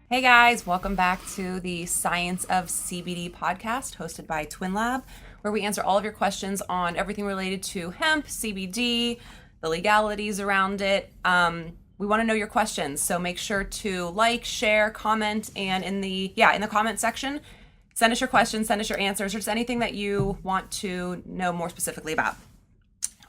Hey guys, welcome back to the Science of CBD podcast hosted by Twin Lab, where we answer all of your questions on everything related to hemp, CBD, the legalities around it. We want to know your questions, so make sure to like, share, comment, and in the comment section, send us your questions, send us your answers, or just anything that you want to know more specifically about.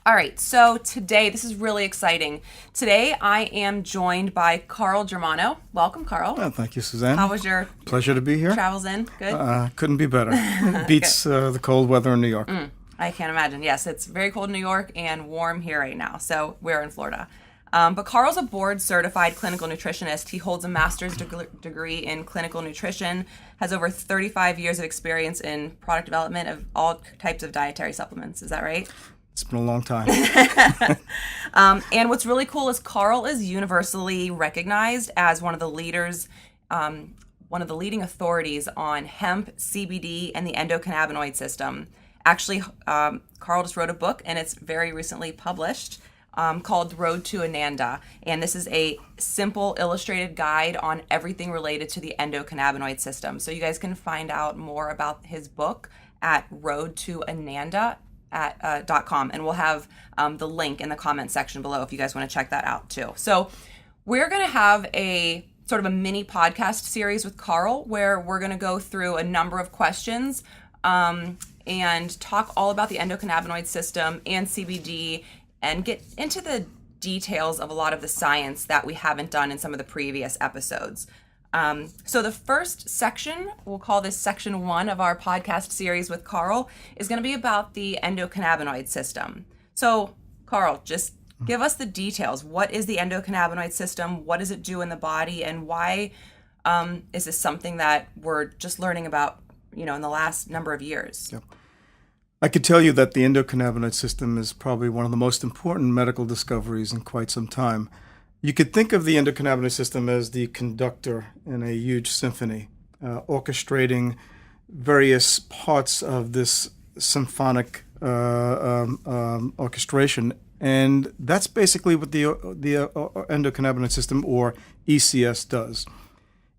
All right, so today, this is really exciting. Today, I am joined by Carl Germano. Welcome, Carl. Oh, thank you, Suzanne. How was your pleasure to be here? Travels in? Good? Couldn't be better. Beats the cold weather in New York. I can't imagine. Yes, it's very cold in New York and warm here right now, so we're in Florida. But Carl's a board-certified clinical nutritionist. He holds a master's degree in clinical nutrition, has over 35 years of experience in product development of all types of dietary supplements. Is that right? It's been a long time. And what's really cool is Carl is universally recognized as one of the leaders, one of the leading authorities on hemp, CBD, and the endocannabinoid system. Actually, Carl just wrote a book, and it's very recently published, called The Road to Ananda. And this is a simple illustrated guide on everything related to the endocannabinoid system. So you guys can find out more about his book at roadtoananda.com, and we'll have the link in the comment section below if you guys want to check that out too. So we're going to have a sort of a mini podcast series with Carl where we're going to go through a number of questions and talk all about the endocannabinoid system and CBD and get into the details of a lot of the science that we haven't done in some of the previous episodes. So the first section, we'll call this section 1 of our podcast series with Carl, is going to be about the endocannabinoid system. So, Carl, just give us the details. What is the endocannabinoid system? What does it do in the body? And why is this something that we're just learning about, in the last number of years? Yep. I could tell you that the endocannabinoid system is probably one of the most important medical discoveries in quite some time. You could think of the endocannabinoid system as the conductor in a huge symphony, orchestrating various parts of this symphonic orchestration. And that's basically what the endocannabinoid system, or ECS, does.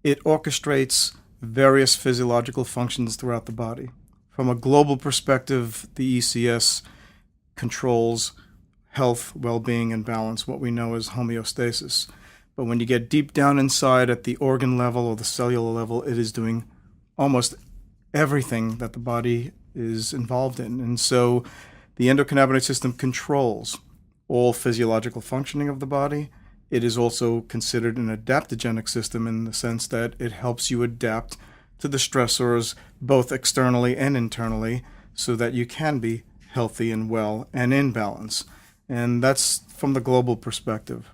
It orchestrates various physiological functions throughout the body. From a global perspective, the ECS controls health, well-being, and balance, what we know as homeostasis. But when you get deep down inside at the organ level or the cellular level, it is doing almost everything that the body is involved in. And so the endocannabinoid system controls all physiological functioning of the body. It is also considered an adaptogenic system in the sense that it helps you adapt to the stressors both externally and internally so that you can be healthy and well and in balance. And that's from the global perspective.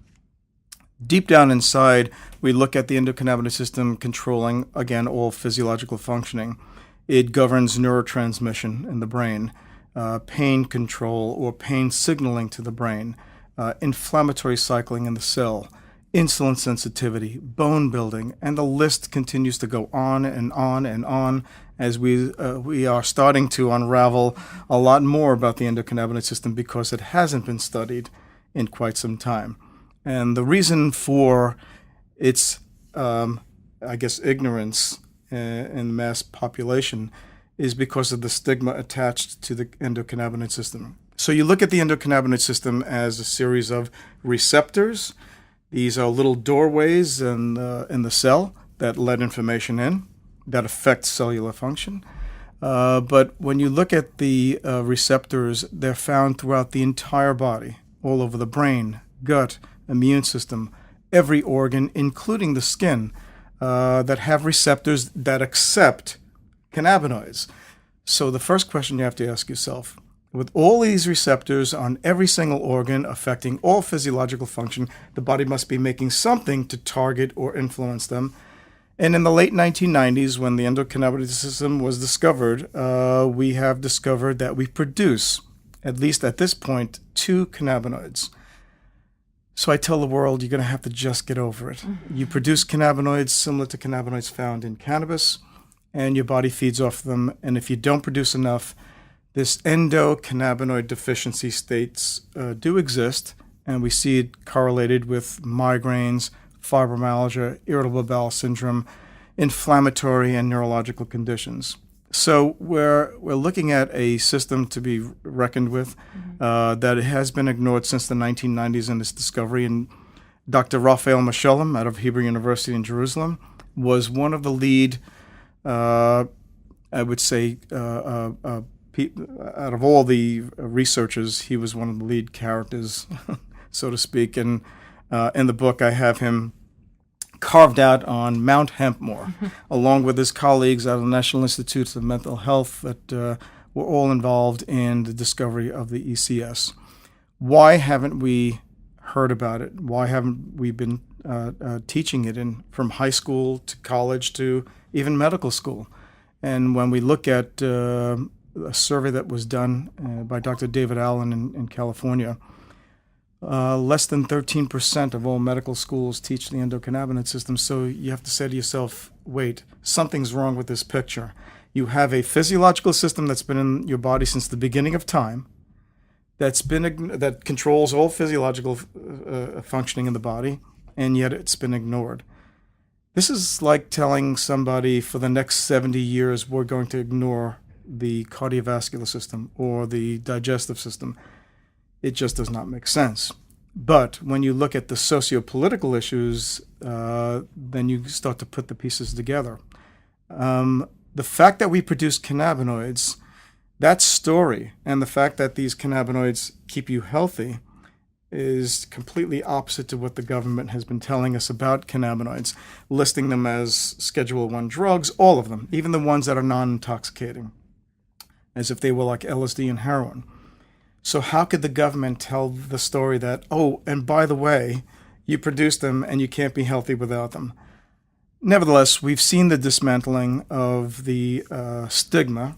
Deep down inside, we look at the endocannabinoid system controlling, again, all physiological functioning. It governs neurotransmission in the brain, pain control or pain signaling to the brain, inflammatory cycling in the cell, insulin sensitivity, bone building, and the list continues to go on and on and on as we are starting to unravel a lot more about the endocannabinoid system because it hasn't been studied in quite some time. And the reason for its, ignorance in the mass population is because of the stigma attached to the endocannabinoid system. So you look at the endocannabinoid system as a series of receptors. These are little doorways in the cell that let information in, that affect cellular function. But when you look at the receptors, they're found throughout the entire body, all over the brain, gut, immune system, every organ, including the skin, that have receptors that accept cannabinoids. So the first question you have to ask yourself, with all these receptors on every single organ affecting all physiological function, the body must be making something to target or influence them. And in the late 1990s, when the endocannabinoid system was discovered, we have discovered that we produce, at least at this point, 2 cannabinoids. So I tell the world, you're going to have to just get over it. Mm-hmm. You produce cannabinoids similar to cannabinoids found in cannabis, and your body feeds off them. And if you don't produce enough, this endocannabinoid deficiency states do exist, and we see it correlated with migraines, fibromyalgia, irritable bowel syndrome, inflammatory and neurological conditions. So we're looking at a system to be reckoned with that has been ignored since the 1990s in its discovery. And Dr. Raphael Mechoulam out of Hebrew University in Jerusalem was one of the lead, I would say, out of all the researchers, he was one of the lead characters, so to speak. And in the book, I have him carved out on Mount Hempmore, along with his colleagues out of the National Institutes of Mental Health that were all involved in the discovery of the ECS. Why haven't we heard about it? Why haven't we been teaching it from high school to college to even medical school? And when we look at a survey that was done by Dr. David Allen in California, less than 13% of all medical schools teach the endocannabinoid system. So you have to say to yourself, wait, something's wrong with this picture. You have a physiological system that's been in your body since the beginning of time, that controls all physiological functioning in the body, and yet it's been ignored. This is like telling somebody for the next 70 years we're going to ignore the cardiovascular system or the digestive system. It just does not make sense. But when you look at the socio-political issues, then you start to put the pieces together. The fact that we produce cannabinoids, that story, and the fact that these cannabinoids keep you healthy is completely opposite to what the government has been telling us about cannabinoids, listing them as Schedule I drugs, all of them, even the ones that are non-intoxicating, as if they were like LSD and heroin. So how could the government tell the story that, oh, and by the way, you produce them and you can't be healthy without them? Nevertheless, we've seen the dismantling of the stigma.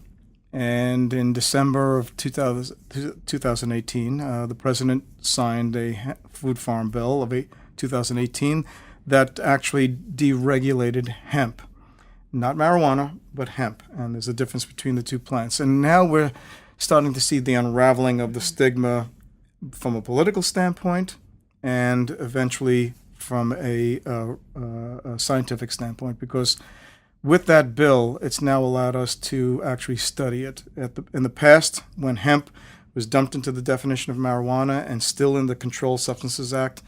And in December of 2018, the president signed a food farm bill of 2018 that actually deregulated hemp. Not marijuana, but hemp. And there's a difference between the two plants. And now we're starting to see the unraveling of the stigma from a political standpoint and eventually from a scientific standpoint, because with that bill, it's now allowed us to actually study it. In the past, when hemp was dumped into the definition of marijuana and still in the Controlled Substances Act,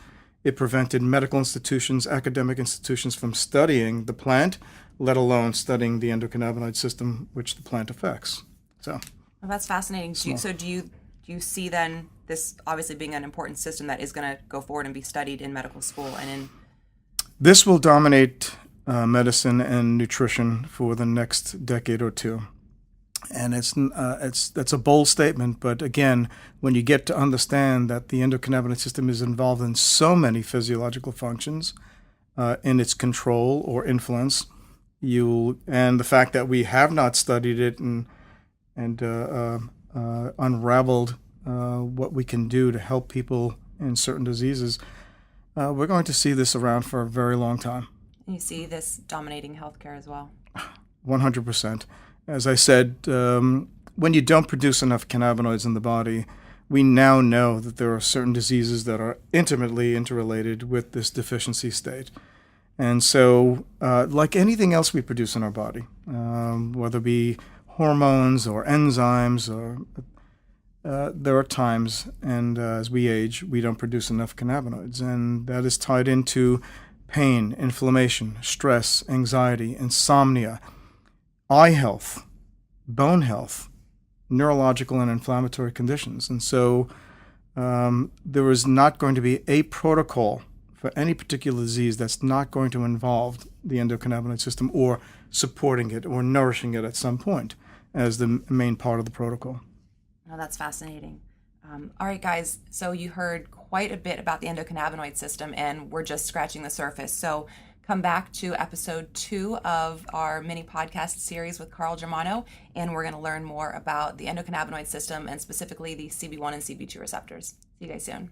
it prevented medical institutions, academic institutions from studying the plant, let alone studying the endocannabinoid system, which the plant affects. So. Well, that's fascinating. Do you see then this obviously being an important system that is going to go forward and be studied in medical school and in? This will dominate medicine and nutrition for the next decade or two, and that's a bold statement. But again, when you get to understand that the endocannabinoid system is involved in so many physiological functions in its control or influence, and the fact that we have not studied it and unraveled what we can do to help people in certain diseases, we're going to see this around for a very long time. You see this dominating healthcare as well. 100%. As I said, when you don't produce enough cannabinoids in the body, we now know that there are certain diseases that are intimately interrelated with this deficiency state. And so, like anything else we produce in our body, whether it be hormones or enzymes, or there are times, and as we age, we don't produce enough cannabinoids, and that is tied into pain, inflammation, stress, anxiety, insomnia, eye health, bone health, neurological and inflammatory conditions. And so there is not going to be a protocol for any particular disease that's not going to involve the endocannabinoid system or supporting it or nourishing it at some point as the main part of the protocol. Oh, that's fascinating. All right, guys, so you heard quite a bit about the endocannabinoid system, and we're just scratching the surface. So come back to episode 2 of our mini podcast series with Carl Germano, and we're going to learn more about the endocannabinoid system and specifically the CB1 and CB2 receptors. See you guys soon.